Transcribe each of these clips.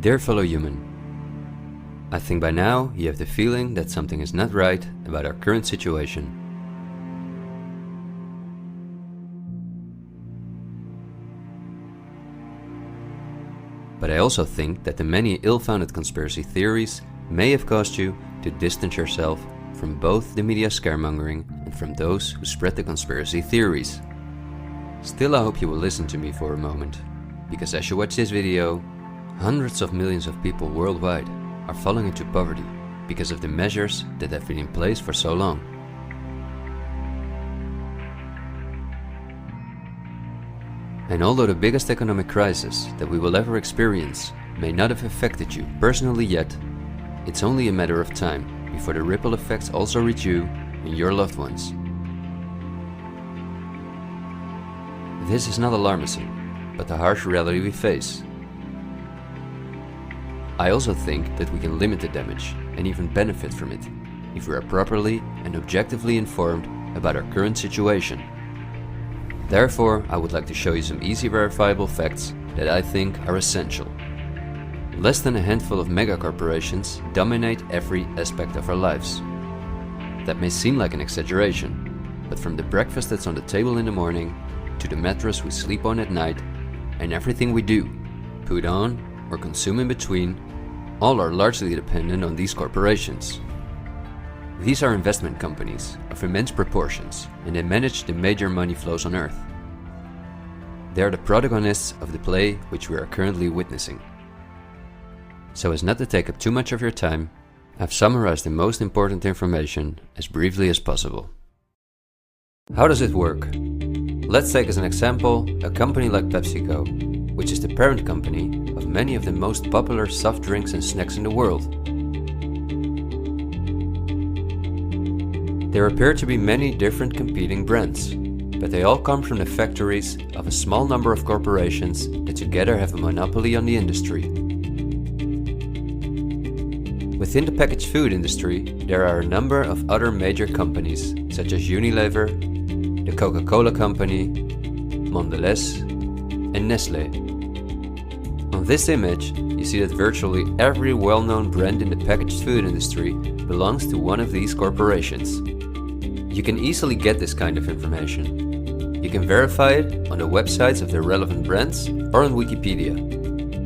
Dear fellow human, I think by now you have the feeling that something is not right about our current situation. But I also think that the many ill-founded conspiracy theories may have caused you to distance yourself from both the media scaremongering and from those who spread the conspiracy theories. Still, I hope you will listen to me for a moment, because as you watch this video, hundreds of millions of people worldwide are falling into poverty because of the measures that have been in place for so long. And although the biggest economic crisis that we will ever experience may not have affected you personally yet, it's only a matter of time before the ripple effects also reach you and your loved ones. This is not alarmism, but the harsh reality we face. I also think that we can limit the damage and even benefit from it if we are properly and objectively informed about our current situation. Therefore, I would like to show you some easy verifiable facts that I think are essential. Less than a handful of megacorporations dominate every aspect of our lives. That may seem like an exaggeration, but from the breakfast that's on the table in the morning, to the mattress we sleep on at night, and everything we do, put on, or consume in between, all are largely dependent on these corporations. These are investment companies of immense proportions, and they manage the major money flows on Earth. They are the protagonists of the play which we are currently witnessing. So as not to take up too much of your time, I've summarized the most important information as briefly as possible. How does it work? Let's take as an example a company like PepsiCo, which is the parent company of many of the most popular soft drinks and snacks in the world. There appear to be many different competing brands, but they all come from the factories of a small number of corporations that together have a monopoly on the industry. Within the packaged food industry, there are a number of other major companies, such as Unilever, the Coca-Cola Company, Mondelez, and Nestlé. On this image, you see that virtually every well-known brand in the packaged food industry belongs to one of these corporations. You can easily get this kind of information. You can verify it on the websites of the relevant brands or on Wikipedia.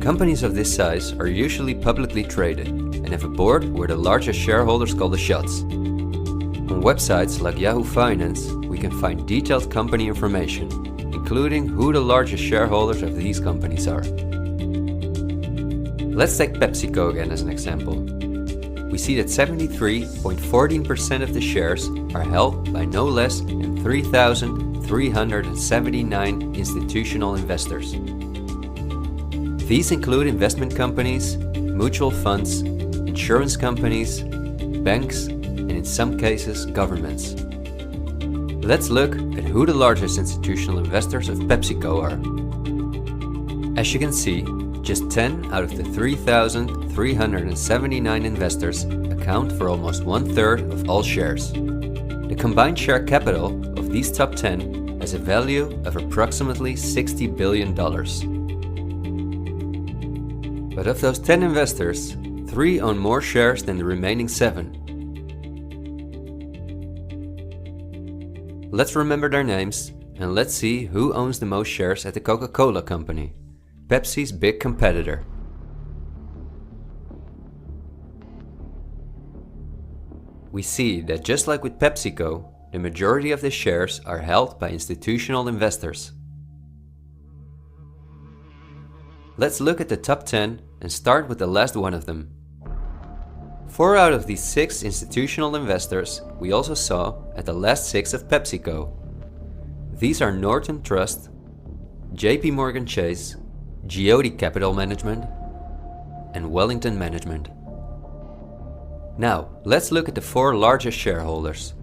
Companies of this size are usually publicly traded and have a board where the largest shareholders call the shots. On websites like Yahoo Finance, we can find detailed company information, including who the largest shareholders of these companies are. Let's take PepsiCo again as an example. We see that 73.14% of the shares are held by no less than 3,379 institutional investors. These include investment companies, mutual funds, insurance companies, banks, and in some cases, governments. Let's look at who the largest institutional investors of PepsiCo are. As you can see, just 10 out of the 3,379 investors account for almost 1/3 of all shares. The combined share capital of these top 10 has a value of approximately $60 billion. But of those 10 investors, 3 own more shares than the remaining 7. Let's remember their names and let's see who owns the most shares at the Coca-Cola Company, Pepsi's big competitor. We see that just like with PepsiCo, the majority of the shares are held by institutional investors. Let's look at the top 10 and start with the last one of them. 4 out of these 6 institutional investors we also saw at the last 6 of PepsiCo. These are Norton Trust, JP Morgan Chase, Geode Capital Management, and Wellington Management. Now, let's look at the 4 largest shareholders.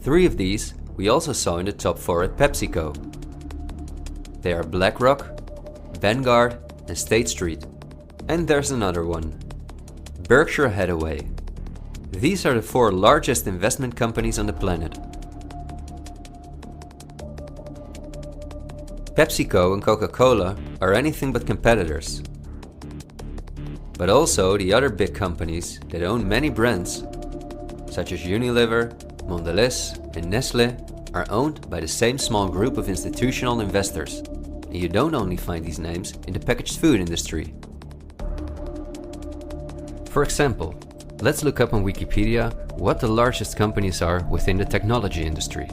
3 of these we also saw in the top 4 at PepsiCo. They are BlackRock, Vanguard, and State Street. And there's another one, Berkshire Hathaway. These are the 4 largest investment companies on the planet. PepsiCo and Coca-Cola are anything but competitors. But also the other big companies that own many brands, such as Unilever, Mondelez and Nestlé, are owned by the same small group of institutional investors. And you don't only find these names in the packaged food industry. For example, let's look up on Wikipedia what the largest companies are within the technology industry.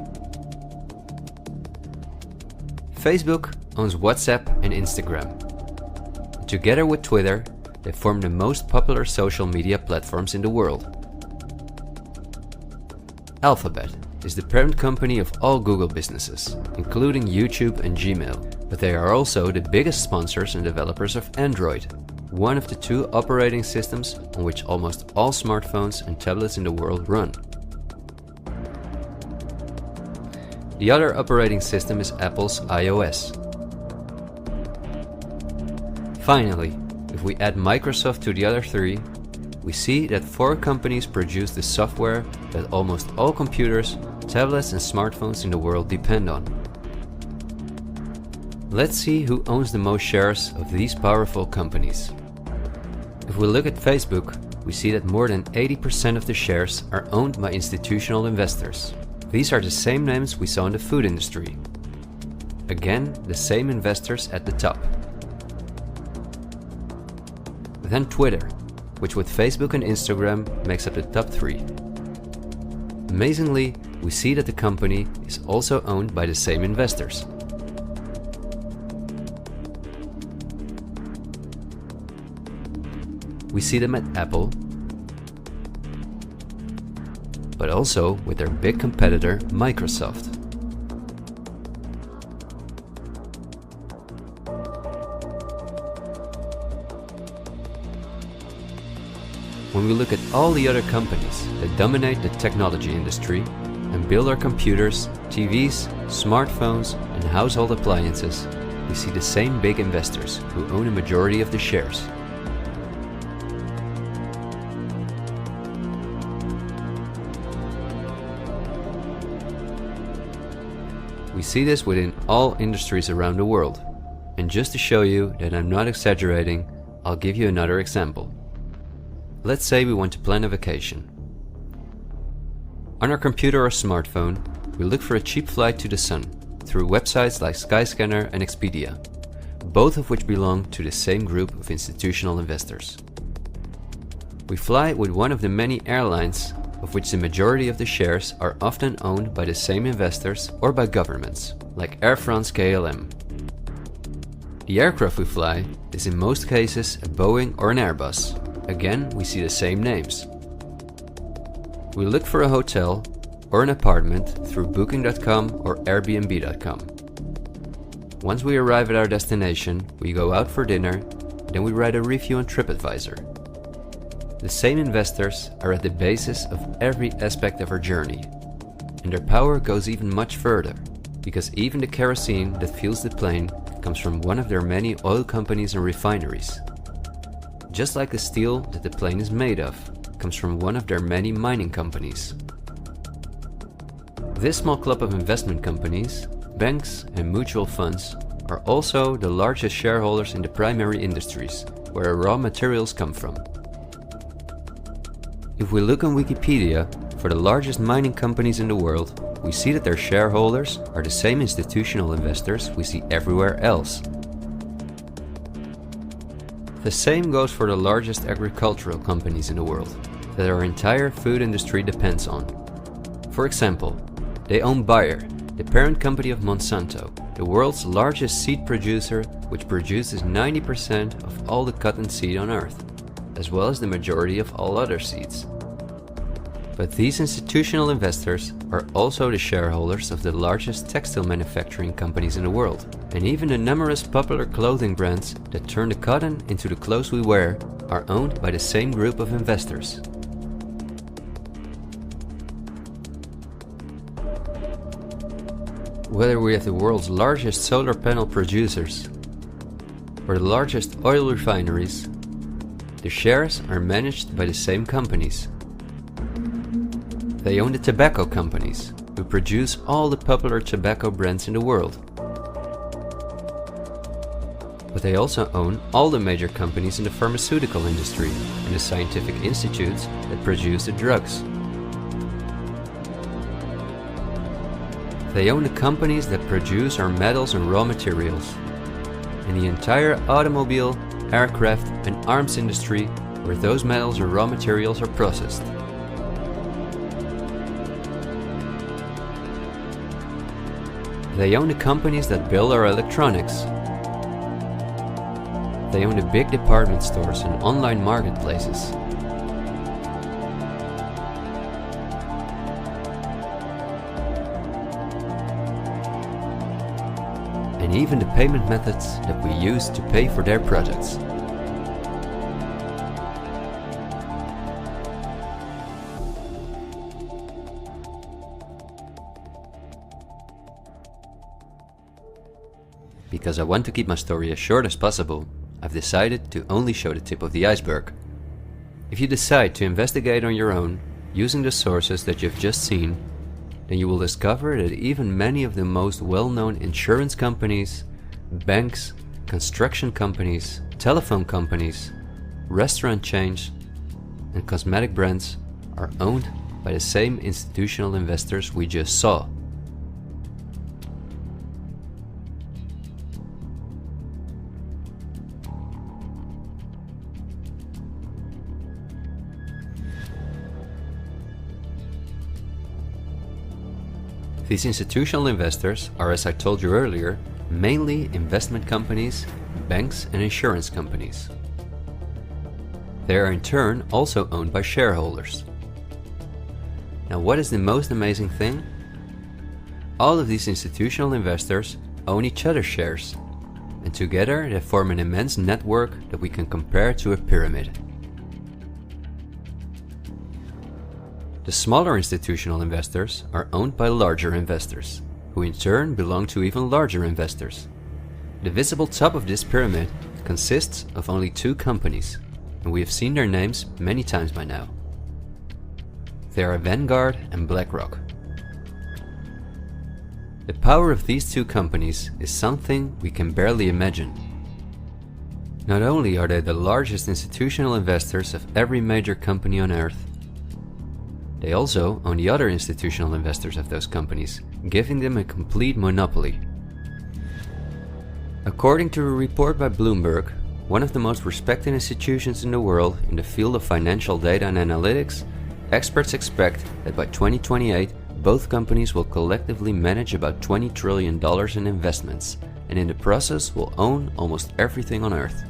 Facebook owns WhatsApp and Instagram. Together with Twitter, they form the most popular social media platforms in the world. Alphabet is the parent company of all Google businesses, including YouTube and Gmail, but they are also the biggest sponsors and developers of Android, one of the two operating systems on which almost all smartphones and tablets in the world run. The other operating system is Apple's iOS. Finally, if we add Microsoft to the other three, we see that 4 companies produce the software that almost all computers, tablets and smartphones in the world depend on. Let's see who owns the most shares of these powerful companies. If we look at Facebook, we see that more than 80% of the shares are owned by institutional investors. These are the same names we saw in the food industry. Again, the same investors at the top. Then Twitter, which with Facebook and Instagram makes up the top 3. Amazingly, we see that the company is also owned by the same investors. We see them at Apple, but also with their big competitor Microsoft. When we look at all the other companies that dominate the technology industry and build our computers, TVs, smartphones and household appliances, we see the same big investors who own a majority of the shares. We see this within all industries around the world. And just to show you that I'm not exaggerating, I'll give you another example. Let's say we want to plan a vacation. On our computer or smartphone, we look for a cheap flight to the sun through websites like Skyscanner and Expedia, both of which belong to the same group of institutional investors. We fly with one of the many airlines, of which the majority of the shares are often owned by the same investors or by governments, like Air France-KLM. The aircraft we fly is in most cases a Boeing or an Airbus. Again, we see the same names. We look for a hotel or an apartment through Booking.com or Airbnb.com. Once we arrive at our destination, we go out for dinner, then we write a review on TripAdvisor. The same investors are at the basis of every aspect of our journey, and their power goes even much further, because even the kerosene that fuels the plane comes from one of their many oil companies and refineries. Just like the steel that the plane is made of comes from one of their many mining companies. This small club of investment companies, banks and mutual funds are also the largest shareholders in the primary industries, where raw materials come from. If we look on Wikipedia for the largest mining companies in the world, we see that their shareholders are the same institutional investors we see everywhere else. The same goes for the largest agricultural companies in the world, that our entire food industry depends on. For example, they own Bayer, the parent company of Monsanto, the world's largest seed producer, which produces 90% of all the cotton seed on Earth, as well as the majority of all other seeds. But these institutional investors are also the shareholders of the largest textile manufacturing companies in the world, and even the numerous popular clothing brands that turn the cotton into the clothes we wear are owned by the same group of investors. Whether we have the world's largest solar panel producers or the largest oil refineries, the shares are managed by the same companies. They own the tobacco companies, who produce all the popular tobacco brands in the world. But they also own all the major companies in the pharmaceutical industry and the scientific institutes that produce the drugs. They own the companies that produce our metals and raw materials, and the entire automobile, aircraft and arms industry where those metals or raw materials are processed. They own the companies that build our electronics. They own the big department stores and online marketplaces. And even the payment methods that we use to pay for their products. Because I want to keep my story as short as possible, I've decided to only show the tip of the iceberg. If you decide to investigate on your own, using the sources that you've just seen, then you will discover that even many of the most well-known insurance companies, banks, construction companies, telephone companies, restaurant chains, and cosmetic brands are owned by the same institutional investors we just saw. These institutional investors are, as I told you earlier, mainly investment companies, banks and insurance companies. They are in turn also owned by shareholders. Now, what is the most amazing thing? All of these institutional investors own each other's shares, and together they form an immense network that we can compare to a pyramid. The smaller institutional investors are owned by larger investors, who in turn belong to even larger investors. The visible top of this pyramid consists of only two companies, and we have seen their names many times by now. They are Vanguard and BlackRock. The power of these two companies is something we can barely imagine. Not only are they the largest institutional investors of every major company on Earth, they also own the other institutional investors of those companies, giving them a complete monopoly. According to a report by Bloomberg, one of the most respected institutions in the world in the field of financial data and analytics, experts expect that by 2028, both companies will collectively manage about $20 trillion in investments, and in the process will own almost everything on Earth.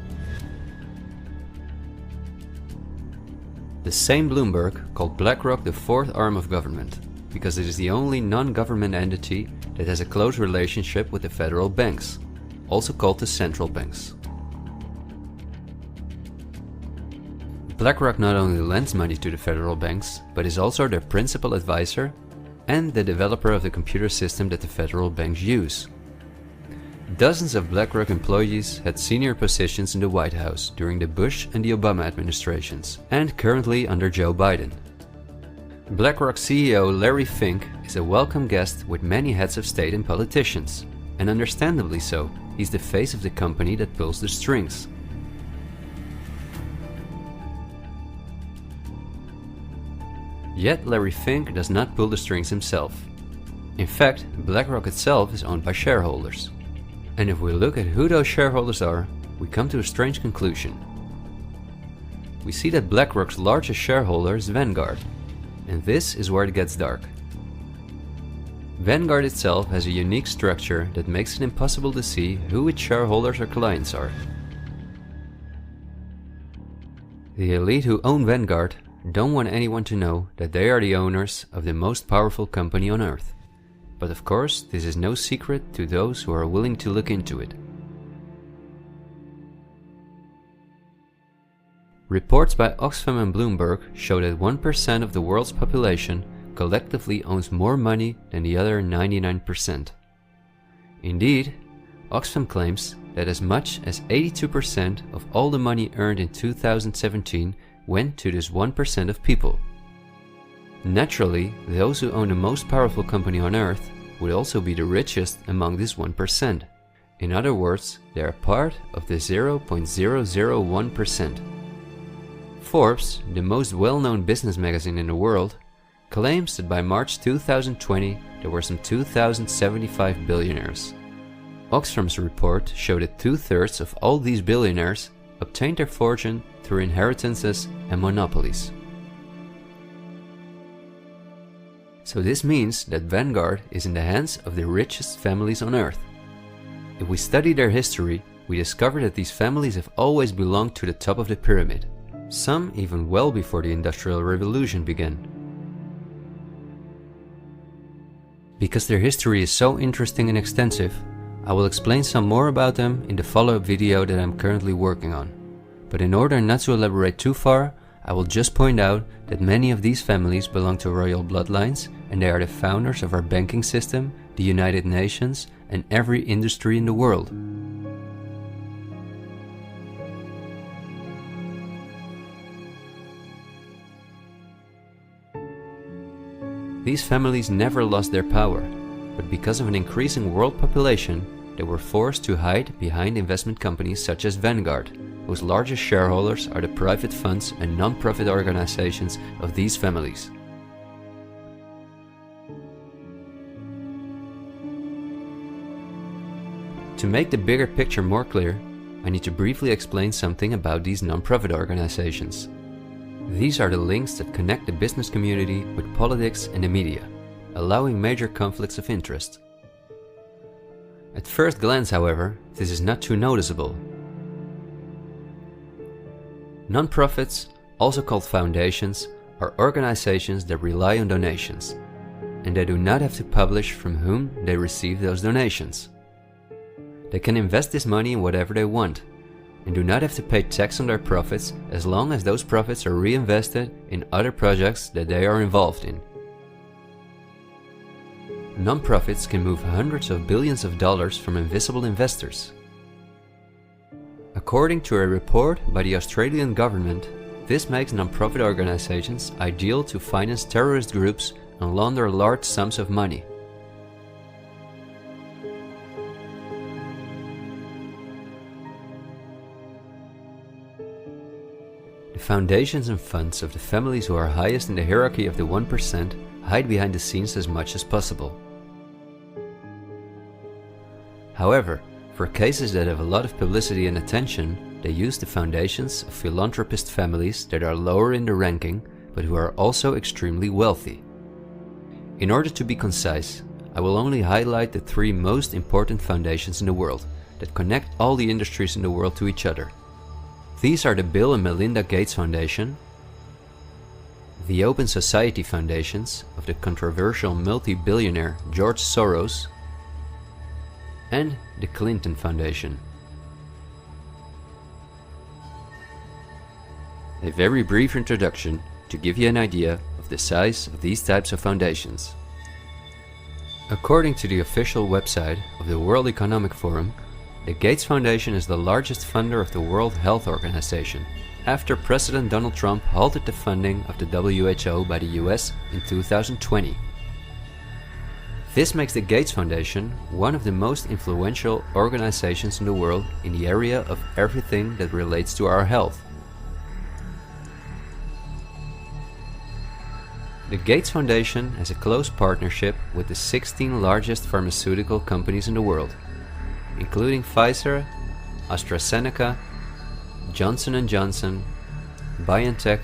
The same Bloomberg called BlackRock the fourth arm of government, because it is the only non-government entity that has a close relationship with the federal banks, also called the central banks. BlackRock not only lends money to the federal banks, but is also their principal advisor and the developer of the computer system that the federal banks use. Dozens of BlackRock employees had senior positions in the White House during the Bush and the Obama administrations, and currently under Joe Biden. BlackRock CEO Larry Fink is a welcome guest with many heads of state and politicians, and understandably so. He's the face of the company that pulls the strings. Yet Larry Fink does not pull the strings himself. In fact, BlackRock itself is owned by shareholders. And if we look at who those shareholders are, we come to a strange conclusion. We see that BlackRock's largest shareholder is Vanguard, and this is where it gets dark. Vanguard itself has a unique structure that makes it impossible to see who its shareholders or clients are. The elite who own Vanguard don't want anyone to know that they are the owners of the most powerful company on Earth. But of course, this is no secret to those who are willing to look into it. Reports by Oxfam and Bloomberg show that 1% of the world's population collectively owns more money than the other 99%. Indeed, Oxfam claims that as much as 82% of all the money earned in 2017 went to this 1% of people. Naturally, those who own the most powerful company on Earth would also be the richest among this 1%. In other words, they are part of the 0.001%. Forbes, the most well-known business magazine in the world, claims that by March 2020 there were some 2,075 billionaires. Oxfam's report showed that 2/3 of all these billionaires obtained their fortune through inheritances and monopolies. So this means that Vanguard is in the hands of the richest families on earth. If we study their history, we discover that these families have always belonged to the top of the pyramid, some even well before the Industrial Revolution began. Because their history is so interesting and extensive, I will explain some more about them in the follow-up video that I'm currently working on. But in order not to elaborate too far, I will just point out that many of these families belong to royal bloodlines, and they are the founders of our banking system, the United Nations, and every industry in the world. These families never lost their power, but because of an increasing world population, they were forced to hide behind investment companies such as Vanguard, whose largest shareholders are the private funds and non-profit organizations of these families. To make the bigger picture more clear, I need to briefly explain something about these non-profit organizations. These are the links that connect the business community with politics and the media, allowing major conflicts of interest. At first glance, however, this is not too noticeable. Non-profits, also called foundations, are organizations that rely on donations, and they do not have to publish from whom they receive those donations. They can invest this money in whatever they want, and do not have to pay tax on their profits as long as those profits are reinvested in other projects that they are involved in. Non-profits can move hundreds of billions of dollars from invisible investors. According to a report by the Australian government, this makes non-profit organizations ideal to finance terrorist groups and launder large sums of money. The foundations and funds of the families who are highest in the hierarchy of the 1% hide behind the scenes as much as possible. However, for cases that have a lot of publicity and attention, they use the foundations of philanthropist families that are lower in the ranking, but who are also extremely wealthy. In order to be concise, I will only highlight the 3 most important foundations in the world that connect all the industries in the world to each other. These are the Bill and Melinda Gates Foundation, the Open Society Foundations of the controversial multi-billionaire George Soros, and the Clinton Foundation. A very brief introduction to give you an idea of the size of these types of foundations. According to the official website of the World Economic Forum, the Gates Foundation is the largest funder of the World Health Organization, after President Donald Trump halted the funding of the WHO by the US in 2020. This makes the Gates Foundation one of the most influential organizations in the world in the area of everything that relates to our health. The Gates Foundation has a close partnership with the 16 largest pharmaceutical companies in the world, including Pfizer, AstraZeneca, Johnson & Johnson, BioNTech,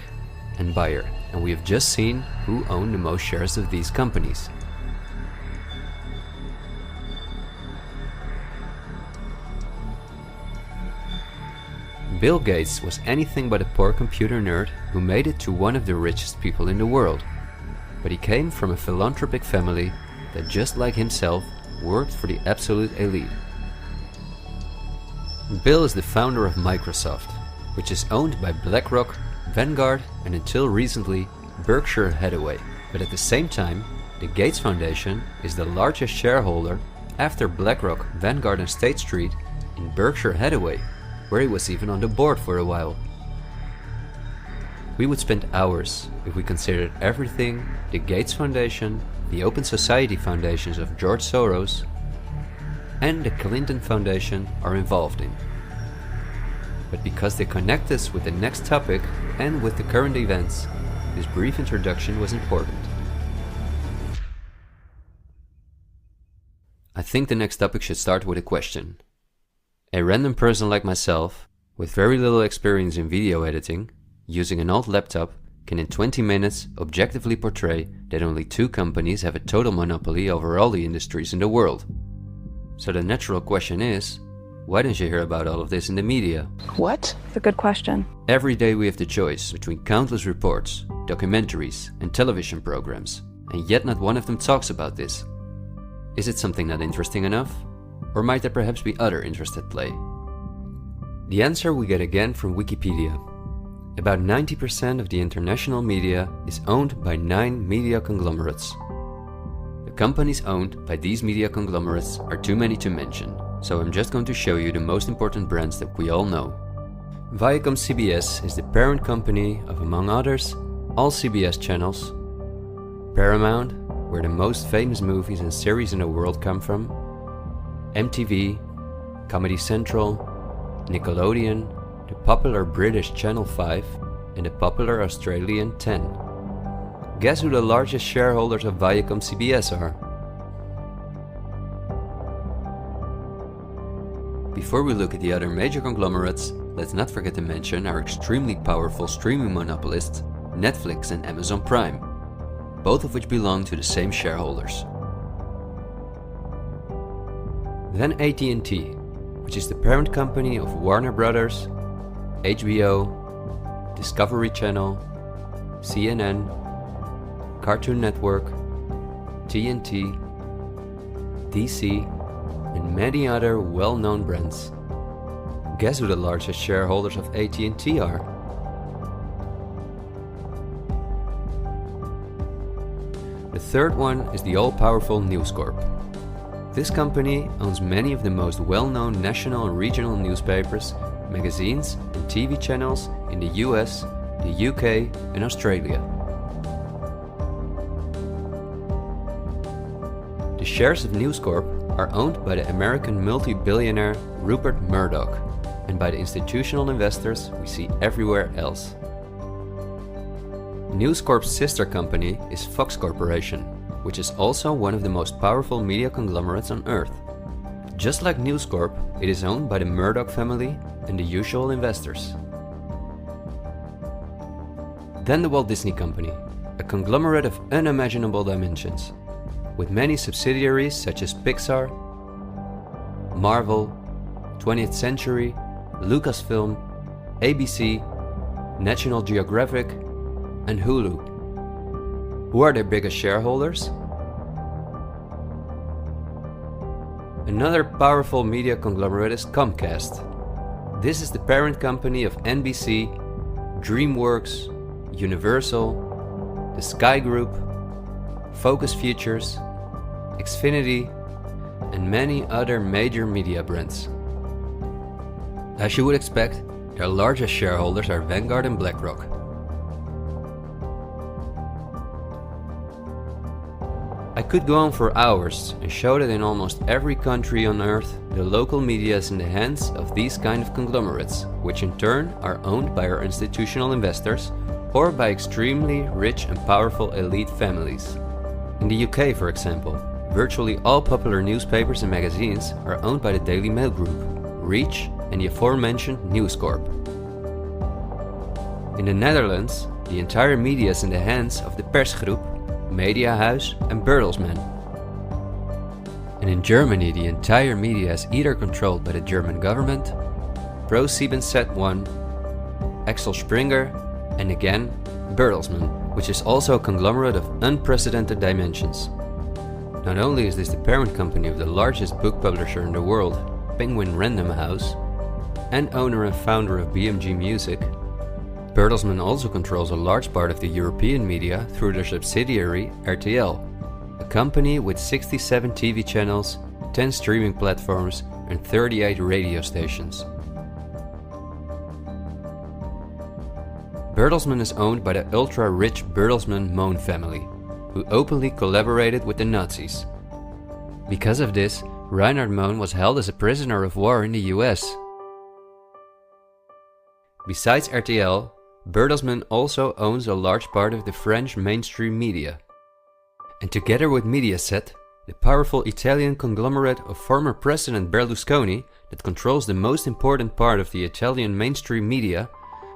and Bayer, and we have just seen who own the most shares of these companies. Bill Gates was anything but a poor computer nerd who made it to one of the richest people in the world, but he came from a philanthropic family that, just like himself, worked for the absolute elite. Bill is the founder of Microsoft, which is owned by BlackRock, Vanguard, and until recently Berkshire Hathaway. But at the same time, the Gates Foundation is the largest shareholder after BlackRock, Vanguard, and State Street in Berkshire Hathaway, where he was even on the board for a while. We would spend hours if we considered everything the Gates Foundation, the Open Society Foundations of George Soros, and the Clinton Foundation are involved in. But because they connect us with the next topic and with the current events, this brief introduction was important. I think the next topic should start with a question. A random person like myself, with very little experience in video editing, using an old laptop, can in 20 minutes objectively portray that only two companies have a total monopoly over all the industries in the world. So the natural question is, why don't you hear about all of this in the media? What? It's a good question. Every day we have the choice between countless reports, documentaries and television programs, and yet not one of them talks about this. Is it something not interesting enough? Or might there perhaps be other interests at play? The answer we get again from Wikipedia. About 90% of the international media is owned by 9 media conglomerates. The companies owned by these media conglomerates are too many to mention, so I'm just going to show you the most important brands that we all know. Viacom CBS is the parent company of, among others, all CBS channels, Paramount, where the most famous movies and series in the world come from, MTV, Comedy Central, Nickelodeon, the popular British Channel 5 and the popular Australian 10. Guess who the largest shareholders of Viacom CBS are? Before we look at the other major conglomerates, let's not forget to mention our extremely powerful streaming monopolists, Netflix and Amazon Prime, both of which belong to the same shareholders. Then AT&T, which is the parent company of Warner Brothers, HBO, Discovery Channel, CNN, Cartoon Network, TNT, DC, and many other well-known brands. Guess who the largest shareholders of AT&T are? The third one is the all-powerful News Corp. This company owns many of the most well-known national and regional newspapers, magazines and TV channels in the US, the UK and Australia. The shares of News Corp are owned by the American multi-billionaire Rupert Murdoch and by the institutional investors we see everywhere else. News Corp's sister company is Fox Corporation, which is also one of the most powerful media conglomerates on Earth. Just like News Corp, it is owned by the Murdoch family and the usual investors. Then the Walt Disney Company, a conglomerate of unimaginable dimensions, with many subsidiaries such as Pixar, Marvel, 20th Century, Lucasfilm, ABC, National Geographic, and Hulu. Who are their biggest shareholders? Another powerful media conglomerate is Comcast. This is the parent company of NBC, DreamWorks, Universal, the Sky Group, Focus Features, Xfinity, and many other major media brands. As you would expect, their largest shareholders are Vanguard and BlackRock. I could go on for hours and show that in almost every country on Earth, the local media is in the hands of these kind of conglomerates, which in turn are owned by our institutional investors or by extremely rich and powerful elite families. In the UK, for example, virtually all popular newspapers and magazines are owned by the Daily Mail Group, Reach, and the aforementioned News Corp. In the Netherlands, the entire media is in the hands of the Persgroep, Mediahuis and Bertelsmann. And in Germany, the entire media is either controlled by the German government, ProSiebenSat.1, Axel Springer, and again, Bertelsmann, which is also a conglomerate of unprecedented dimensions. Not only is this the parent company of the largest book publisher in the world, Penguin Random House, and owner and founder of BMG Music, Bertelsmann also controls a large part of the European media through their subsidiary RTL, a company with 67 TV channels, 10 streaming platforms and 38 radio stations. Bertelsmann is owned by the ultra-rich Bertelsmann-Mohn family, who openly collaborated with the Nazis. Because of this, Reinhard Mohn was held as a prisoner of war in the US. Besides RTL, Bertelsmann also owns a large part of the French mainstream media. And together with Mediaset, the powerful Italian conglomerate of former President Berlusconi that controls the most important part of the Italian mainstream media,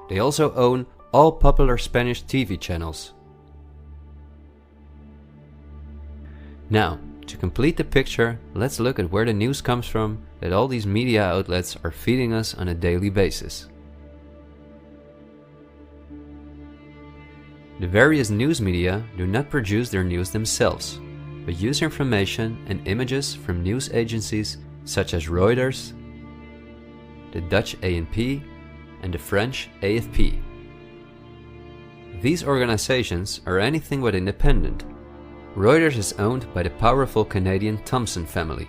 they also own all popular Spanish TV channels. Now, to complete the picture, let's look at where the news comes from that all these media outlets are feeding us on a daily basis. The various news media do not produce their news themselves, but use information and images from news agencies such as Reuters, the Dutch ANP, and the French AFP. These organizations are anything but independent. Reuters is owned by the powerful Canadian Thomson family.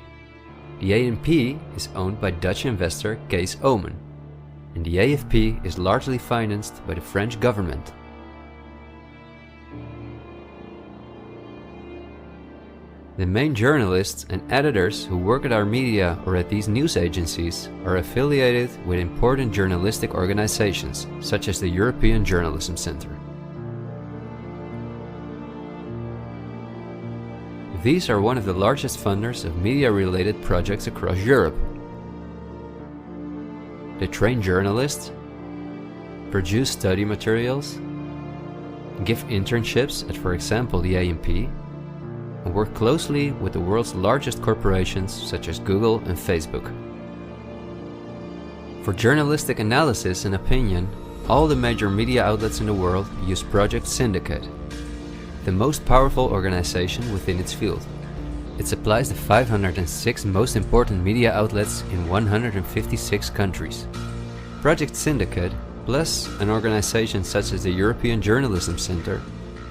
The ANP is owned by Dutch investor Kees Omen, and the AFP is largely financed by the French government. The main journalists and editors who work at our media or at these news agencies are affiliated with important journalistic organizations, such as the European Journalism Centre. These are one of the largest funders of media-related projects across Europe. They train journalists, produce study materials, give internships at, for example, the ANP, and work closely with the world's largest corporations such as Google and Facebook. For journalistic analysis and opinion, all the major media outlets in the world use Project Syndicate, the most powerful organization within its field. It supplies the 506 most important media outlets in 156 countries. Project Syndicate, plus an organization such as the European Journalism Centre,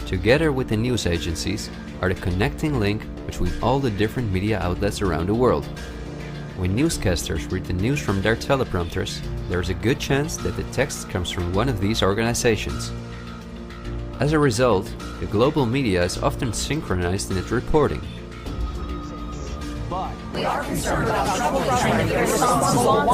together with the news agencies, are the connecting link between all the different media outlets around the world. When newscasters read the news from their teleprompters, there is a good chance that the text comes from one of these organizations. As a result, the global media is often synchronized in its reporting. We are concerned about trouble trying to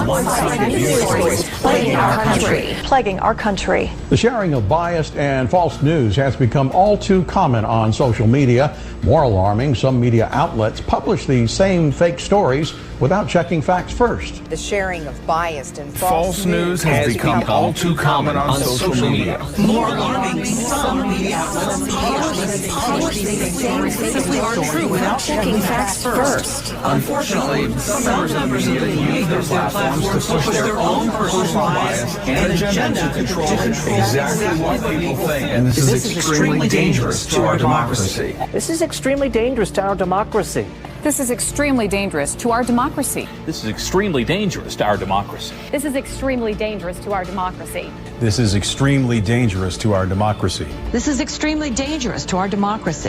one-sided news stories plaguing our country. Plaguing our country. The sharing of biased and false news has become all too common on social media. More alarming, some media outlets publish these same fake stories without checking facts first. The sharing of biased and false news has become all too common on social media. More alarming, some media outlets publish these stories simply aren't true without checking facts first. Unfortunately, some members of the media use their platforms to push their own personal bias and agenda to control exactly what people think. And this is extremely dangerous to our democracy. This is extremely dangerous to our democracy. This is extremely dangerous to our democracy. This is extremely dangerous to our democracy. This is extremely dangerous to our democracy. This is extremely dangerous to our democracy. This is extremely dangerous to our democracy.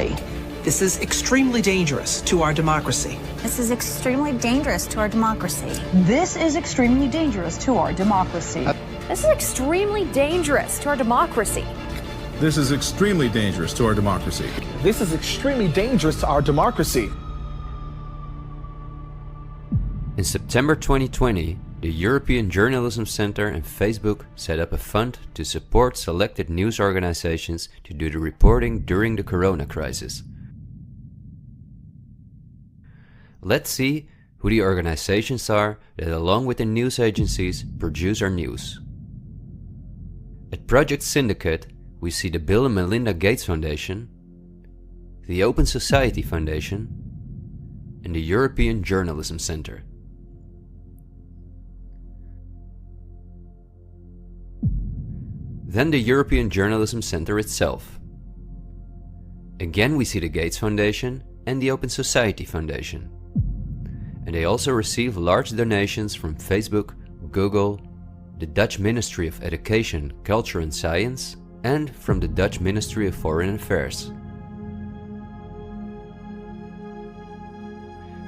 This is extremely dangerous to our democracy. This is extremely dangerous to our democracy. This is extremely dangerous to our democracy. This is extremely dangerous to our democracy. This is extremely dangerous to our democracy. This is extremely dangerous to our democracy. In September 2020, the European Journalism Centre and Facebook set up a fund to support selected news organizations to do the reporting during the corona crisis. Let's see who the organizations are that, along with the news agencies, produce our news. At Project Syndicate, we see the Bill and Melinda Gates Foundation, the Open Society Foundation, and the European Journalism Centre. Then the European Journalism Centre itself. Again we see the Gates Foundation and the Open Society Foundation. And they also receive large donations from Facebook, Google, the Dutch Ministry of Education, Culture and Science, and from the Dutch Ministry of Foreign Affairs.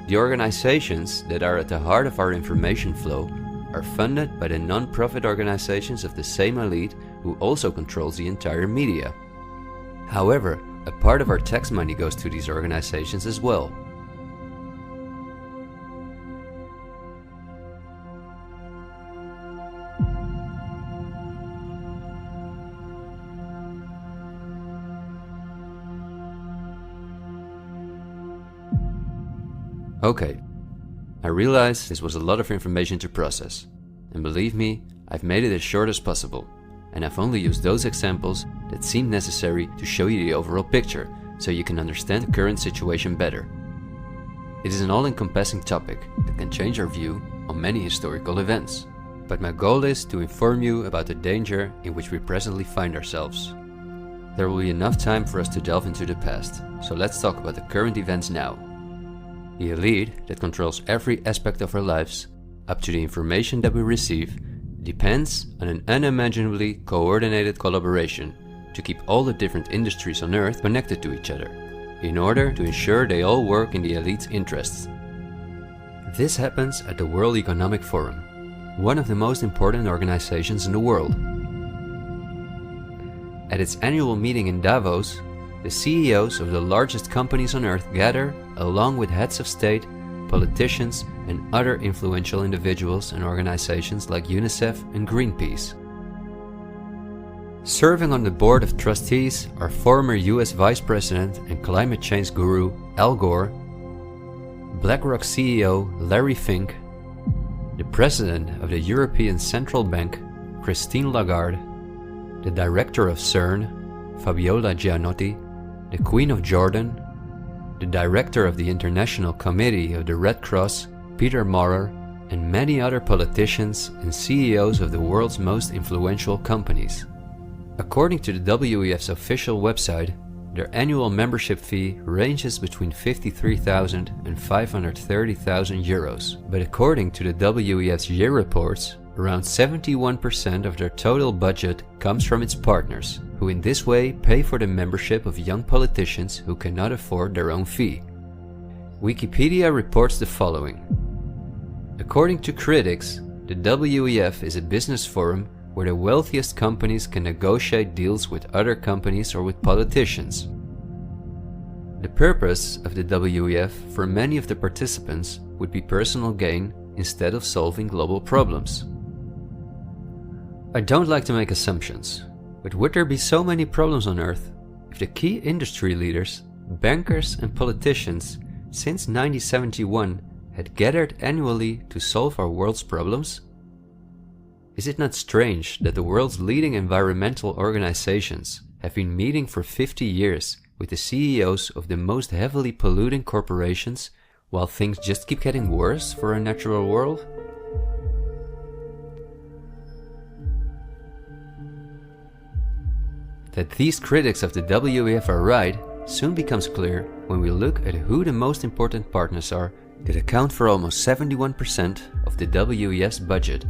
The organizations that are at the heart of our information flow are funded by the non-profit organizations of the same elite who also controls the entire media. However, a part of our tax money goes to these organizations as well. Okay, I realize this was a lot of information to process, and believe me, I've made it as short as possible, and I've only used those examples that seem necessary to show you the overall picture, so you can understand the current situation better. It is an all-encompassing topic that can change our view on many historical events, but my goal is to inform you about the danger in which we presently find ourselves. There will be enough time for us to delve into the past, so let's talk about the current events now. The elite that controls every aspect of our lives, up to the information that we receive, depends on an unimaginably coordinated collaboration to keep all the different industries on Earth connected to each other, in order to ensure they all work in the elite's interests. This happens at the World Economic Forum, one of the most important organizations in the world. At its annual meeting in Davos, the CEOs of the largest companies on Earth gather along with heads of state, politicians, and other influential individuals and organizations like UNICEF and Greenpeace. Serving on the board of trustees are former US Vice President and climate change guru Al Gore, BlackRock CEO Larry Fink, the President of the European Central Bank Christine Lagarde, the Director of CERN Fabiola Gianotti, the Queen of Jordan, the Director of the International Committee of the Red Cross Peter Maurer, and many other politicians and CEOs of the world's most influential companies. According to the WEF's official website, their annual membership fee ranges between 53,000 and 530,000 euros. But according to the WEF's year reports, around 71% of their total budget comes from its partners, who in this way pay for the membership of young politicians who cannot afford their own fee. Wikipedia reports the following. According to critics, the WEF is a business forum where the wealthiest companies can negotiate deals with other companies or with politicians. The purpose of the WEF for many of the participants would be personal gain instead of solving global problems. I don't like to make assumptions, but would there be so many problems on Earth if the key industry leaders, bankers and politicians since 1971 had gathered annually to solve our world's problems? Is it not strange that the world's leading environmental organizations have been meeting for 50 years with the CEOs of the most heavily polluting corporations while things just keep getting worse for our natural world? That these critics of the WEF are right soon becomes clear when we look at who the most important partners are that account for almost 71% of the WEF's budget.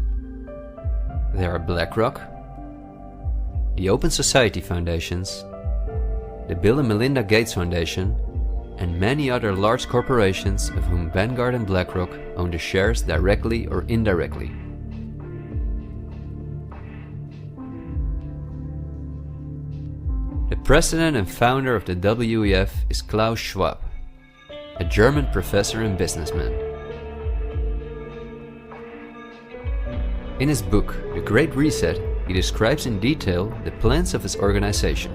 There are BlackRock, the Open Society Foundations, the Bill and Melinda Gates Foundation, and many other large corporations of whom Vanguard and BlackRock own the shares directly or indirectly. The president and founder of the WEF is Klaus Schwab, a German professor and businessman. In his book, The Great Reset, he describes in detail the plans of his organization.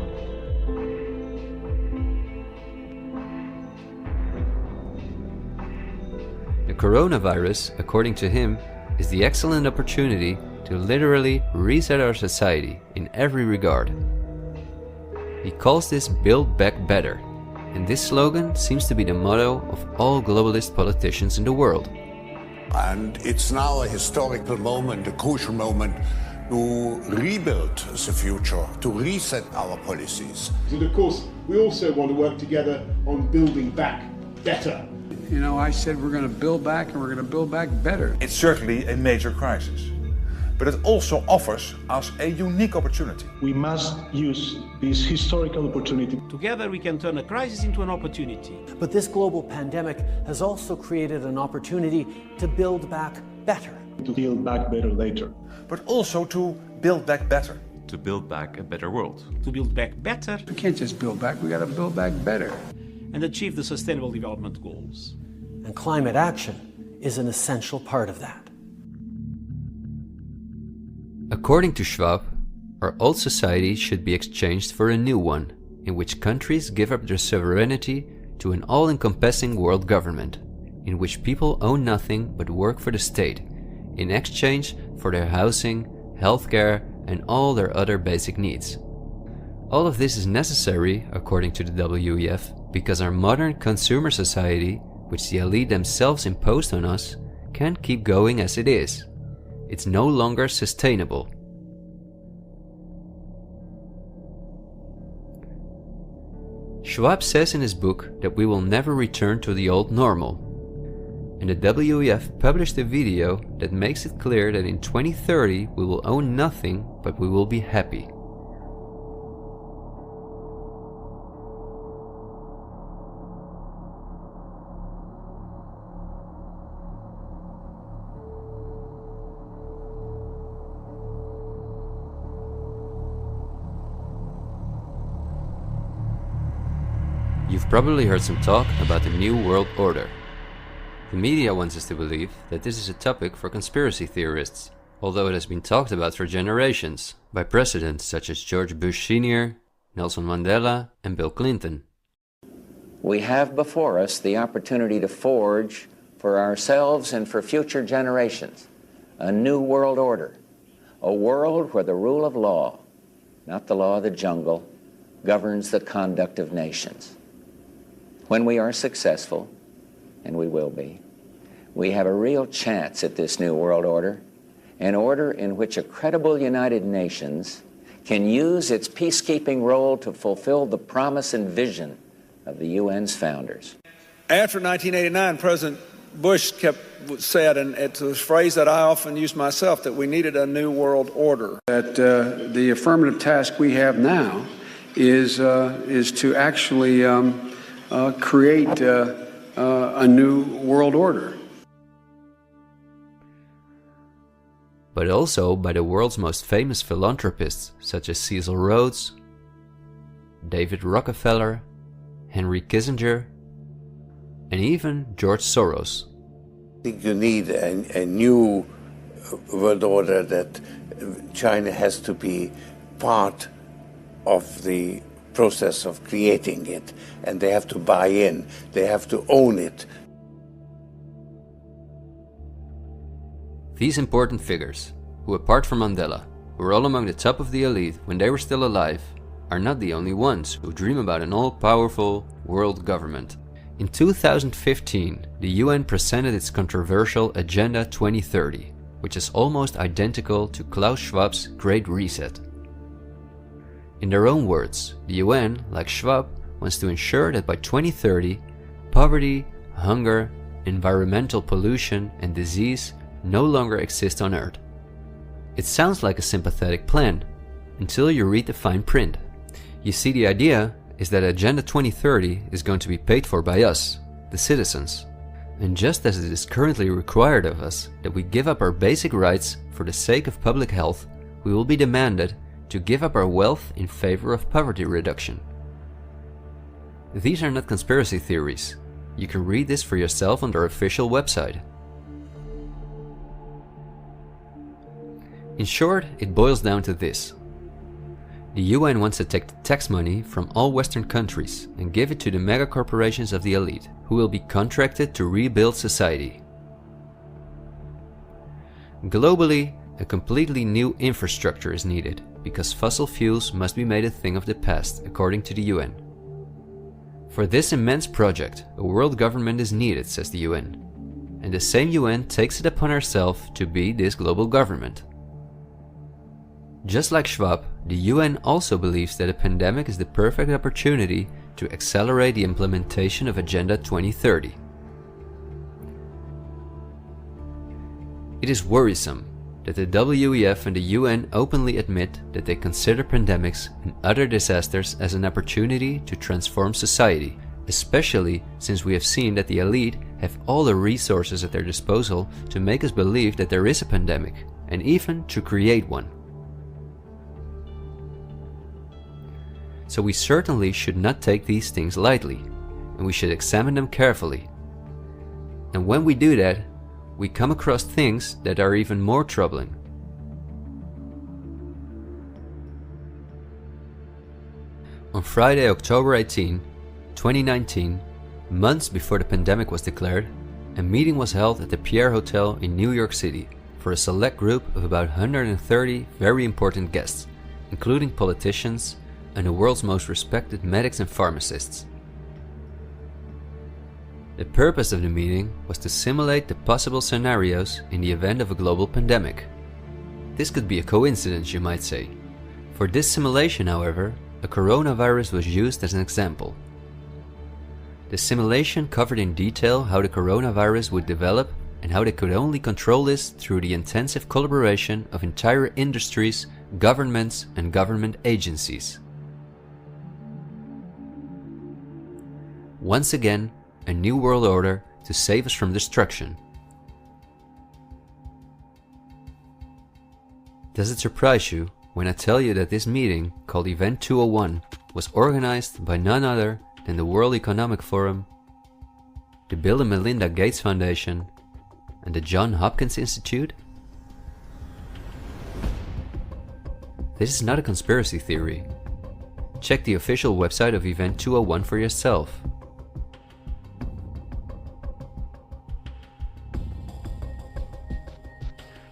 The coronavirus, according to him, is the excellent opportunity to literally reset our society in every regard. He calls this Build Back Better, and this slogan seems to be the motto of all globalist politicians in the world. And it's now a historical moment, a crucial moment to rebuild the future, to reset our policies. And of course, we also want to work together on building back better. You know, I said we're going to build back and we're going to build back better. It's certainly a major crisis, but it also offers us a unique opportunity. We must use this historical opportunity. Together we can turn a crisis into an opportunity. But this global pandemic has also created an opportunity to build back better. To build back better later. But also to build back better. To build back a better world. To build back better. We can't just build back, we got to build back better. And achieve the Sustainable Development Goals. And climate action is an essential part of that. According to Schwab, our old society should be exchanged for a new one, in which countries give up their sovereignty to an all-encompassing world government, in which people own nothing but work for the state, in exchange for their housing, healthcare, and all their other basic needs. All of this is necessary, according to the WEF, because our modern consumer society, which the elite themselves imposed on us, can't keep going as it is. It's no longer sustainable. Schwab says in his book that we will never return to the old normal. And the WEF published a video that makes it clear that in 2030 we will own nothing, but we will be happy. You've probably heard some talk about the New World Order. The media wants us to believe that this is a topic for conspiracy theorists, although it has been talked about for generations by presidents such as George Bush Sr., Nelson Mandela, and Bill Clinton. We have before us the opportunity to forge for ourselves and for future generations a new world order, a world where the rule of law, not the law of the jungle, governs the conduct of nations. When we are successful, and we will be, we have a real chance at this new world order, an order in which a credible United Nations can use its peacekeeping role to fulfill the promise and vision of the UN's founders. After 1989, President Bush said, and it's a phrase that I often use myself, that we needed a new world order. That the affirmative task we have now is to actually create a new world order. But also by the world's most famous philanthropists such as Cecil Rhodes, David Rockefeller, Henry Kissinger, and even George Soros. I think you need a new world order, that China has to be part of the process of creating it, and they have to buy in, they have to own it. These important figures, who apart from Mandela, were all among the top of the elite when they were still alive, are not the only ones who dream about an all-powerful world government. In 2015, the UN presented its controversial Agenda 2030, which is almost identical to Klaus Schwab's Great Reset. In their own words, the UN, like Schwab, wants to ensure that by 2030, poverty, hunger, environmental pollution, and disease no longer exist on Earth. It sounds like a sympathetic plan, until you read the fine print. You see, the idea is that Agenda 2030 is going to be paid for by us, the citizens. And just as it is currently required of us that we give up our basic rights for the sake of public health, we will be demanded to give up our wealth in favor of poverty reduction. These are not conspiracy theories. You can read this for yourself on their official website. In short, it boils down to this. The UN wants to take the tax money from all Western countries and give it to the mega corporations of the elite, who will be contracted to rebuild society. Globally, a completely new infrastructure is needed, because fossil fuels must be made a thing of the past, according to the UN. For this immense project, a world government is needed, says the UN. And the same UN takes it upon herself to be this global government. Just like Schwab, the UN also believes that a pandemic is the perfect opportunity to accelerate the implementation of Agenda 2030. It is worrisome that the WEF and the UN openly admit that they consider pandemics and other disasters as an opportunity to transform society, especially since we have seen that the elite have all the resources at their disposal to make us believe that there is a pandemic, and even to create one. So we certainly should not take these things lightly, and we should examine them carefully. And when we do that, we come across things that are even more troubling. On Friday, October 18, 2019, months before the pandemic was declared, a meeting was held at the Pierre Hotel in New York City for a select group of about 130 very important guests, including politicians and the world's most respected medics and pharmacists. The purpose of the meeting was to simulate the possible scenarios in the event of a global pandemic. This could be a coincidence, you might say. For this simulation, however, a coronavirus was used as an example. The simulation covered in detail how the coronavirus would develop and how they could only control this through the intensive collaboration of entire industries, governments, and government agencies. Once again, a new world order to save us from destruction. Does it surprise you when I tell you that this meeting, called Event 201, was organized by none other than the World Economic Forum, the Bill and Melinda Gates Foundation, and the Johns Hopkins Institute? This is not a conspiracy theory. Check the official website of Event 201 for yourself.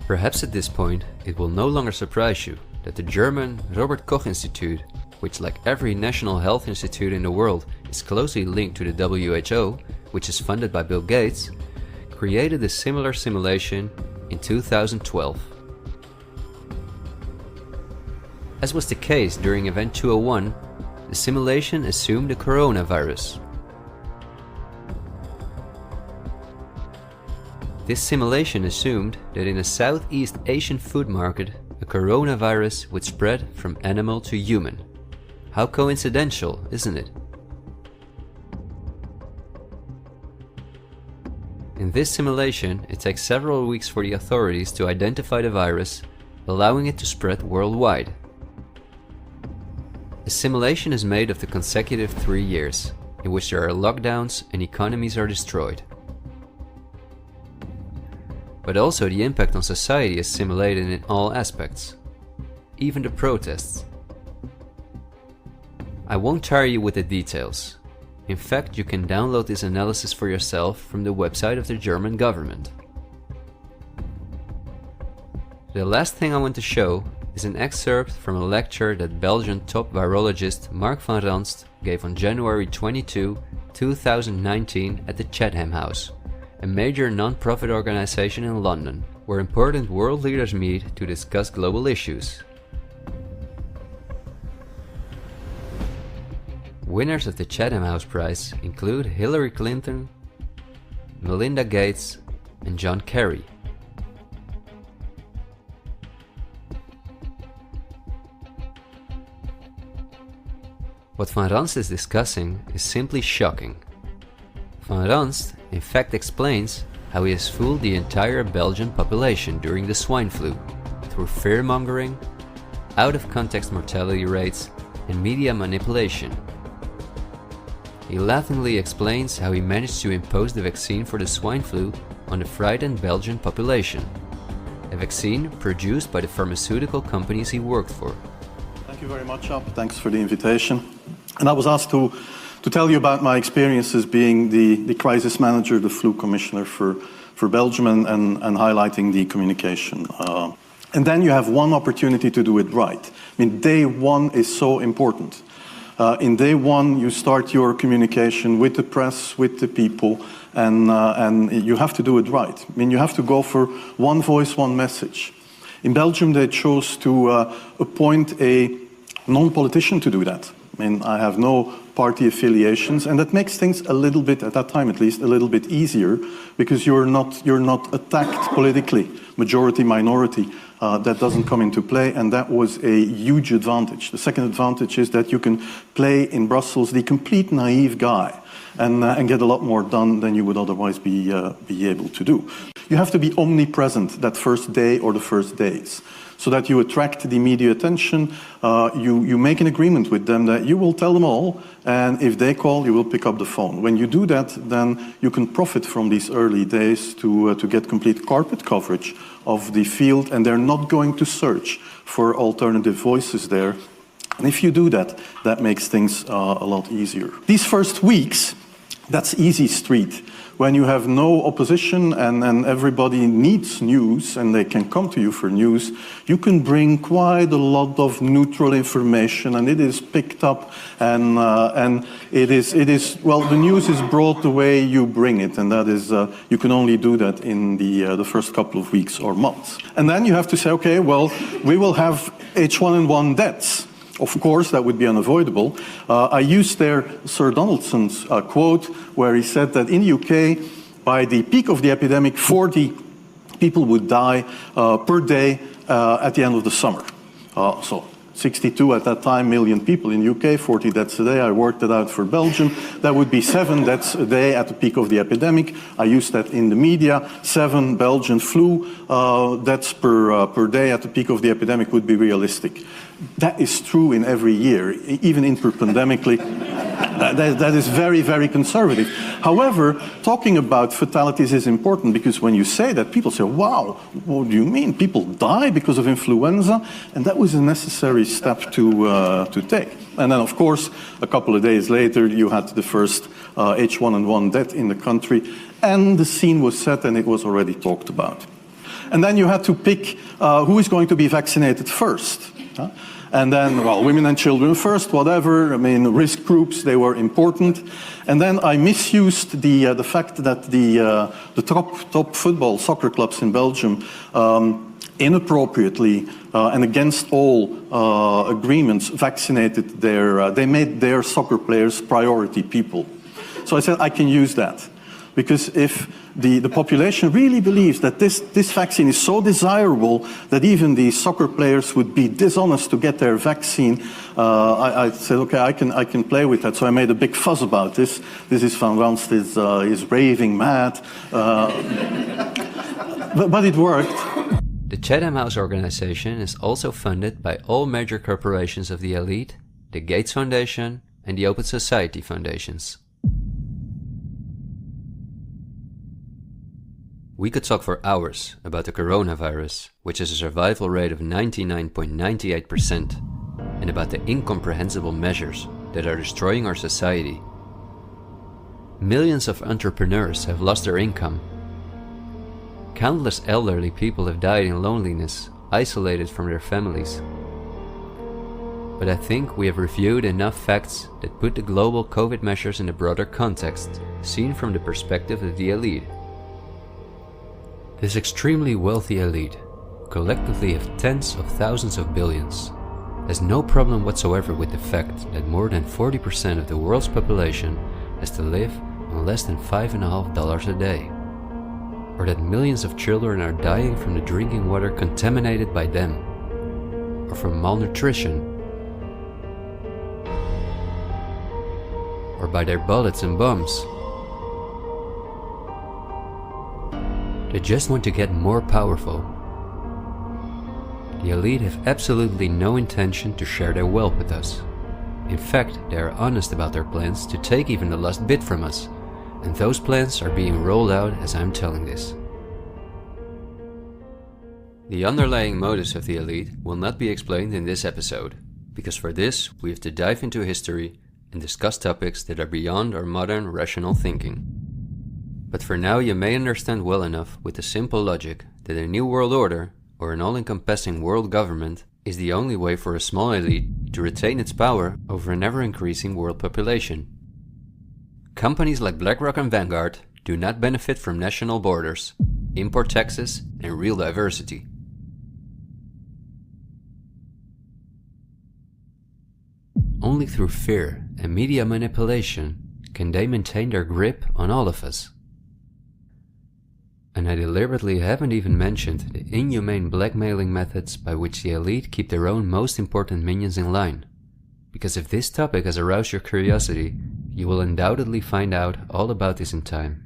Perhaps at this point, it will no longer surprise you that the German Robert Koch Institute, which like every national health institute in the world is closely linked to the WHO, which is funded by Bill Gates, created a similar simulation in 2012. As was the case during Event 201, the simulation assumed the coronavirus. This simulation assumed that in a Southeast Asian food market, a coronavirus would spread from animal to human. How coincidental, isn't it? In this simulation, it takes several weeks for the authorities to identify the virus, allowing it to spread worldwide. A simulation is made of the consecutive 3 years, in which there are lockdowns and economies are destroyed. But also the impact on society is simulated in all aspects, even the protests. I won't tire you with the details. In fact, you can download this analysis for yourself from the website of the German government. The last thing I want to show is an excerpt from a lecture that Belgian top virologist Mark van Ranst gave on January 22, 2019 at the Chatham House, a major non-profit organization in London, where important world leaders meet to discuss global issues. Winners of the Chatham House Prize include Hillary Clinton, Melinda Gates, and John Kerry. What Van Ranst is discussing is simply shocking. Van Ranst in fact explains how he has fooled the entire Belgian population during the swine flu through fear-mongering, out-of-context mortality rates, and media manipulation. He laughingly explains how he managed to impose the vaccine for the swine flu on the frightened Belgian population, a vaccine produced by the pharmaceutical companies he worked for. Thank you very much, Ab. Thanks for the invitation. And I was asked to tell you about my experiences being the crisis manager, the flu commissioner for Belgium, and highlighting the communication. And then you have one opportunity to do it right. I mean, day one is so important. In day one, you start your communication with the press, with the people, and you have to do it right. I mean, you have to go for one voice, one message. In Belgium, they chose to appoint a non-politician to do that. I mean, I have no party affiliations, and that makes things a little bit, at that time at least, a little bit easier, because you're not attacked politically, majority, minority. That doesn't come into play, and that was a huge advantage. The second advantage is that you can play in Brussels the complete naive guy and get a lot more done than you would otherwise be able to do. You have to be omnipresent that first day or the first days, so that you attract the media attention. You make an agreement with them that you will tell them all, and if they call, you will pick up the phone. When you do that, then you can profit from these early days to get complete carpet coverage of the field, and they're not going to search for alternative voices there. And if you do that, that makes things a lot easier. These first weeks, that's easy street when you have no opposition and everybody needs news and they can come to you for news, you can bring quite a lot of neutral information, and it is picked up, and it is well, the news is brought the way you bring it, and that is you can only do that in the first couple of weeks or months. And then you have to say, okay, well, we will have H1N1 deaths. Of course, that would be unavoidable. I used there Sir Donaldson's quote, where he said that in the UK, by the peak of the epidemic, 40 people would die per day at the end of the summer. So 62 at that time million people in the UK, 40 deaths a day. I worked it out for Belgium. That would be 7 deaths a day at the peak of the epidemic. I used that in the media. 7 Belgian flu deaths per day at the peak of the epidemic would be realistic. That is true in every year, even interpandemically. That is very, very conservative. However, talking about fatalities is important, because when you say that, people say, wow, what do you mean? People die because of influenza? And that was a necessary step to take. And then, of course, a couple of days later, you had the first H1N1 death in the country, and the scene was set and it was already talked about. And then you had to pick who is going to be vaccinated first. And then, well, women and children first, whatever. I mean, risk groups, they were important. And then I misused the fact that the top football soccer clubs in Belgium inappropriately and against all agreements vaccinated they made their soccer players priority people. So I said I can use that. Because if the population really believes that this vaccine is so desirable that even the soccer players would be dishonest to get their vaccine, I said, okay, I can play with that. So I made a big fuss about this. This is Van Ranst is raving mad. But it worked. The Chatham House organization is also funded by all major corporations of the elite, the Gates Foundation and the Open Society Foundations. We could talk for hours about the coronavirus, which has a survival rate of 99.98%, and about the incomprehensible measures that are destroying our society. Millions of entrepreneurs have lost their income. Countless elderly people have died in loneliness, isolated from their families. But I think we have reviewed enough facts that put the global COVID measures in a broader context, seen from the perspective of the elite. This extremely wealthy elite, collectively of tens of thousands of billions, has no problem whatsoever with the fact that more than 40% of the world's population has to live on less than $5.50 a day, or that millions of children are dying from the drinking water contaminated by them, or from malnutrition, or by their bullets and bombs. They just want to get more powerful. The elite have absolutely no intention to share their wealth with us. In fact, they are honest about their plans to take even the last bit from us, and those plans are being rolled out as I'm telling this. The underlying motives of the elite will not be explained in this episode, because for this we have to dive into history and discuss topics that are beyond our modern rational thinking. But for now you may understand well enough with the simple logic that a new world order, or an all-encompassing world government, is the only way for a small elite to retain its power over an ever-increasing world population. Companies like BlackRock and Vanguard do not benefit from national borders, import taxes, and real diversity. Only through fear and media manipulation can they maintain their grip on all of us. And I deliberately haven't even mentioned the inhumane blackmailing methods by which the elite keep their own most important minions in line. Because if this topic has aroused your curiosity, you will undoubtedly find out all about this in time.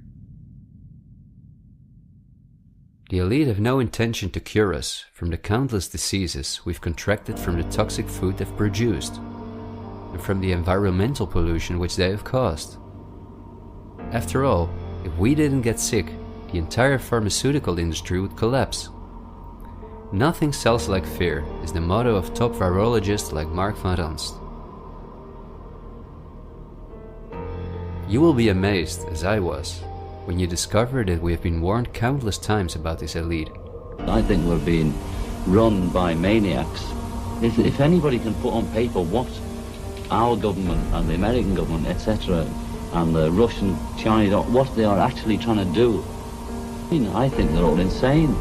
The elite have no intention to cure us from the countless diseases we've contracted from the toxic food they've produced, and from the environmental pollution which they have caused. After all, if we didn't get sick, the entire pharmaceutical industry would collapse. Nothing sells like fear is the motto of top virologists like Mark van Ranst. You will be amazed, as I was, when you discover that we have been warned countless times about this elite. I think we're being run by maniacs. If anybody can put on paper what our government and the American government, etc., and the Russian, Chinese, what they are actually trying to do, I think they're all insane.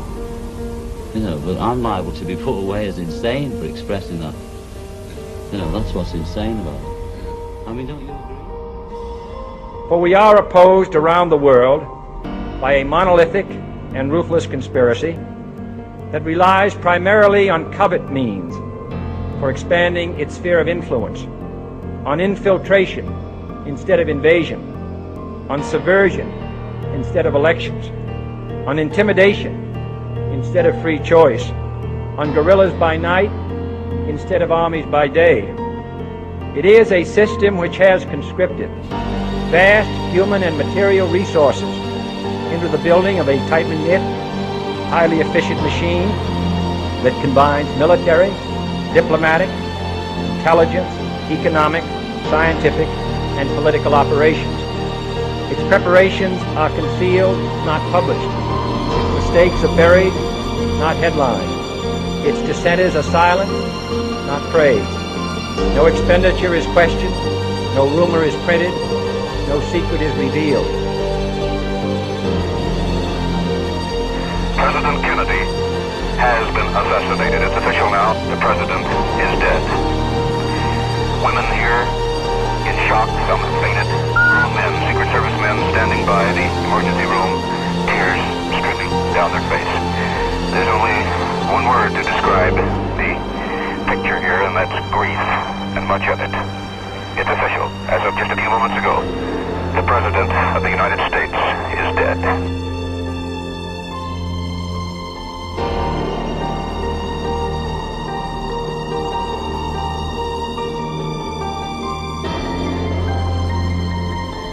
But I'm liable to be put away as insane for expressing that. That's what's insane about it. I mean, don't you agree? For we are opposed around the world by a monolithic and ruthless conspiracy that relies primarily on covert means for expanding its sphere of influence, on infiltration instead of invasion, on subversion instead of elections, on intimidation instead of free choice, on guerrillas by night instead of armies by day. It is a system which has conscripted vast human and material resources into the building of a tightly knit, highly efficient machine that combines military, diplomatic, intelligence, economic, scientific, and political operations. Its preparations are concealed, not published. Its mistakes are buried, not headlined. Its dissenters are silent, not praised. No expenditure is questioned, no rumor is printed, no secret is revealed. President Kennedy has been assassinated. It's official now. The president is dead. Women here in shock, some have fainted. Men, Secret Service men standing by the emergency room, tears streaming down their face. There's only one word to describe the picture here, and that's grief, and much of it. It's official. As of just a few moments ago, the President of the United States is dead.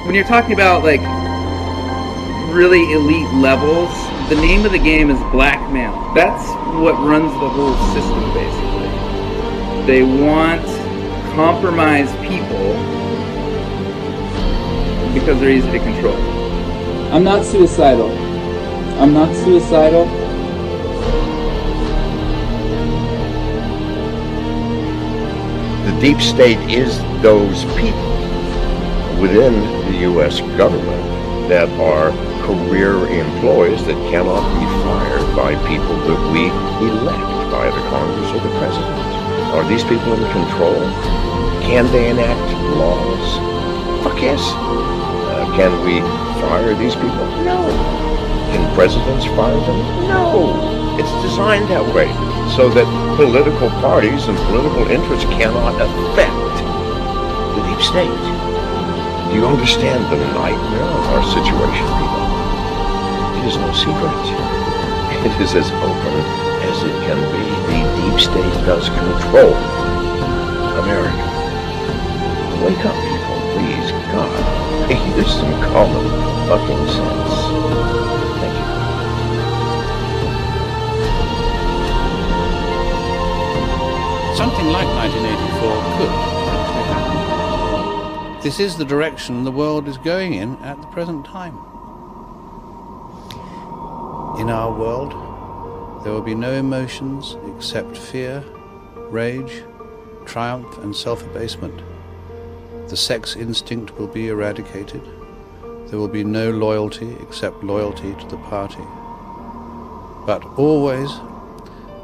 When you're talking about like really elite levels, the name of the game is blackmail. That's what runs the whole system, basically. They want compromised people because they're easy to control. I'm not suicidal. I'm not suicidal. The deep state is those people within the U.S. government that are career employees that cannot be fired by people that we elect by the Congress or the President. Are these people in control? Can they enact laws? Fuck yes. Can we fire these people? No. Can presidents fire them? No. It's designed that way so that political parties and political interests cannot affect the deep state. Do you understand the nightmare of our situation, people? It is no secret. It is as open as it can be. The deep state does control America. Wake up, people, please. God, use some common fucking sense. Thank you. Something like 1984 could. This is the direction the world is going in at the present time. In our world, there will be no emotions except fear, rage, triumph, and self-abasement. The sex instinct will be eradicated. There will be no loyalty except loyalty to the party. But always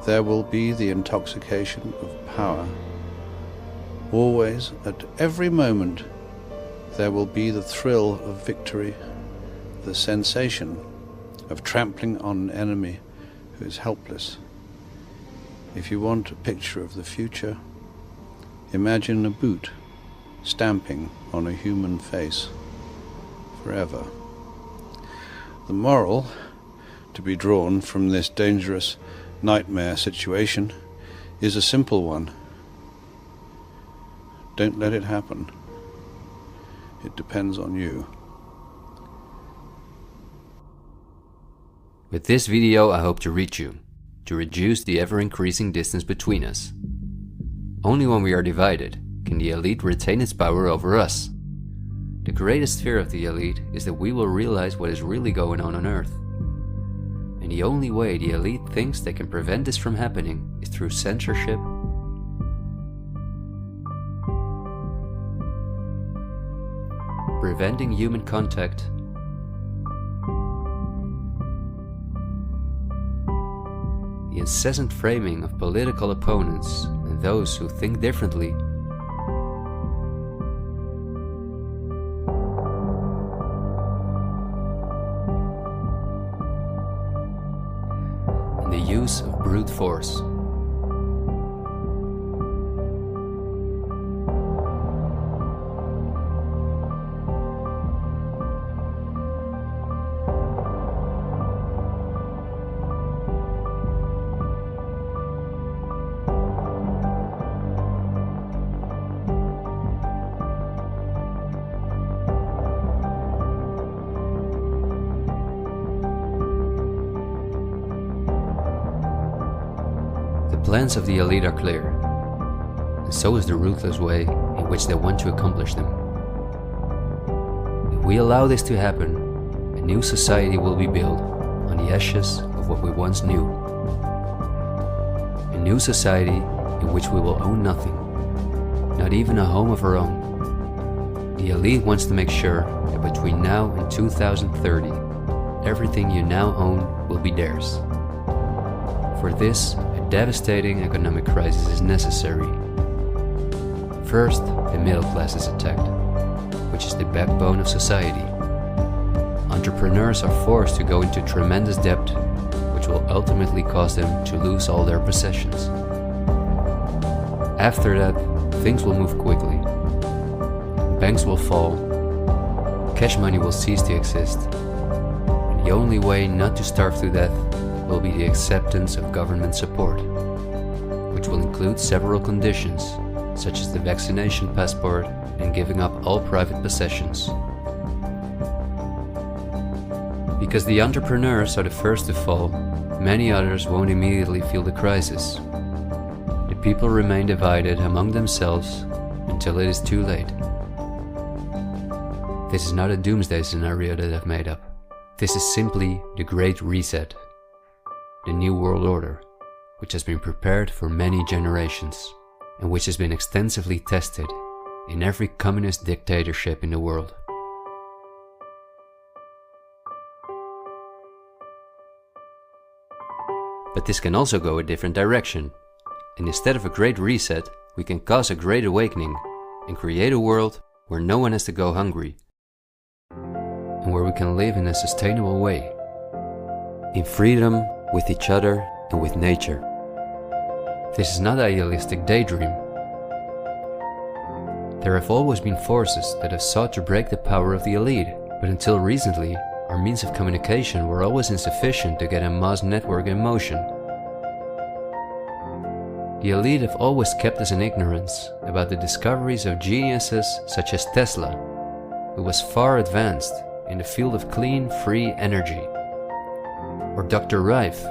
there will be the intoxication of power. Always, at every moment, there will be the thrill of victory, the sensation of trampling on an enemy who is helpless. If you want a picture of the future, imagine a boot stamping on a human face forever. The moral to be drawn from this dangerous nightmare situation is a simple one. Don't let it happen. It depends on you. With this video, I hope to reach you, to reduce the ever-increasing distance between us. Only when we are divided can the elite retain its power over us. The greatest fear of the elite is that we will realize what is really going on Earth. And the only way the elite thinks they can prevent this from happening is through censorship, preventing human contact, the incessant framing of political opponents and those who think differently, and the use of brute force. The plans of the elite are clear, and so is the ruthless way in which they want to accomplish them. If we allow this to happen, a new society will be built on the ashes of what we once knew. A new society in which we will own nothing, not even a home of our own. The elite wants to make sure that between now and 2030, everything you now own will be theirs. For this, a devastating economic crisis is necessary. First, the middle class is attacked, which is the backbone of society. Entrepreneurs are forced to go into tremendous debt, which will ultimately cause them to lose all their possessions. After that, things will move quickly. Banks will fall, cash money will cease to exist, and the only way not to starve to death will be the acceptance of government support, which will include several conditions, such as the vaccination passport and giving up all private possessions. Because the entrepreneurs are the first to fall, many others won't immediately feel the crisis. The people remain divided among themselves until it is too late. This is not a doomsday scenario that I've made up. This is simply the Great Reset, the New World Order, which has been prepared for many generations and which has been extensively tested in every communist dictatorship in the world. But this can also go a different direction, and instead of a great reset, we can cause a great awakening and create a world where no one has to go hungry, and where we can live in a sustainable way, in freedom with each other and with nature. This is not an idealistic daydream. There have always been forces that have sought to break the power of the elite, but until recently, our means of communication were always insufficient to get a mass network in motion. The elite have always kept us in ignorance about the discoveries of geniuses such as Tesla, who was far advanced in the field of clean, free energy, or Dr. Rife,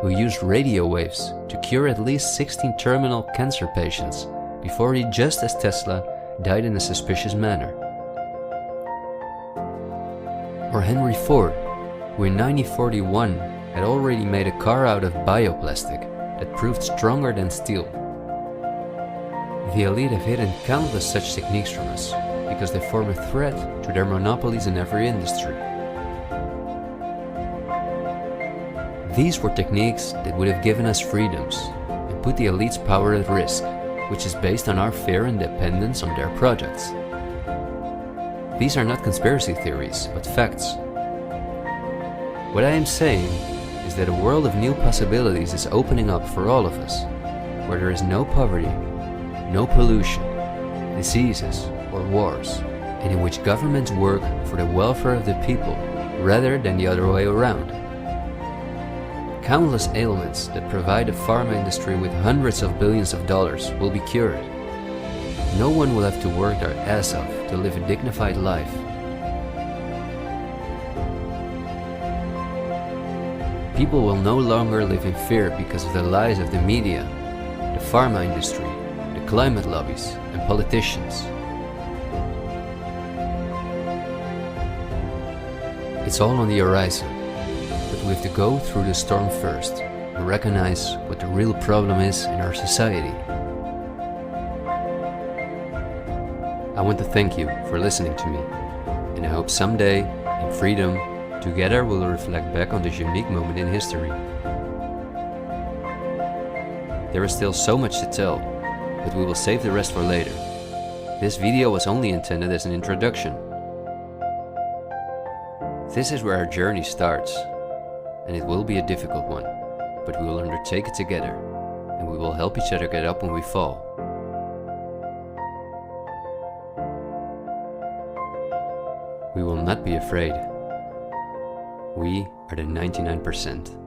who used radio waves to cure at least 16 terminal cancer patients before he, just as Tesla, died in a suspicious manner. Or Henry Ford, who in 1941 had already made a car out of bioplastic that proved stronger than steel. The elite have hidden countless such techniques from us because they form a threat to their monopolies in every industry. These were techniques that would have given us freedoms and put the elite's power at risk, which is based on our fear and dependence on their projects. These are not conspiracy theories, but facts. What I am saying is that a world of new possibilities is opening up for all of us, where there is no poverty, no pollution, diseases, or wars, and in which governments work for the welfare of the people rather than the other way around. Countless ailments that provide the pharma industry with hundreds of billions of dollars will be cured. No one will have to work their ass off to live a dignified life. People will no longer live in fear because of the lies of the media, the pharma industry, the climate lobbies, and politicians. It's all on the horizon, but we have to go through the storm first and recognize what the real problem is in our society. I want to thank you for listening to me, and I hope someday, in freedom, together we'll reflect back on this unique moment in history. There is still so much to tell, but we will save the rest for later. This video was only intended as an introduction. This is where our journey starts, and it will be a difficult one, but we will undertake it together, and we will help each other get up when we fall. We will not be afraid. We are the 99%.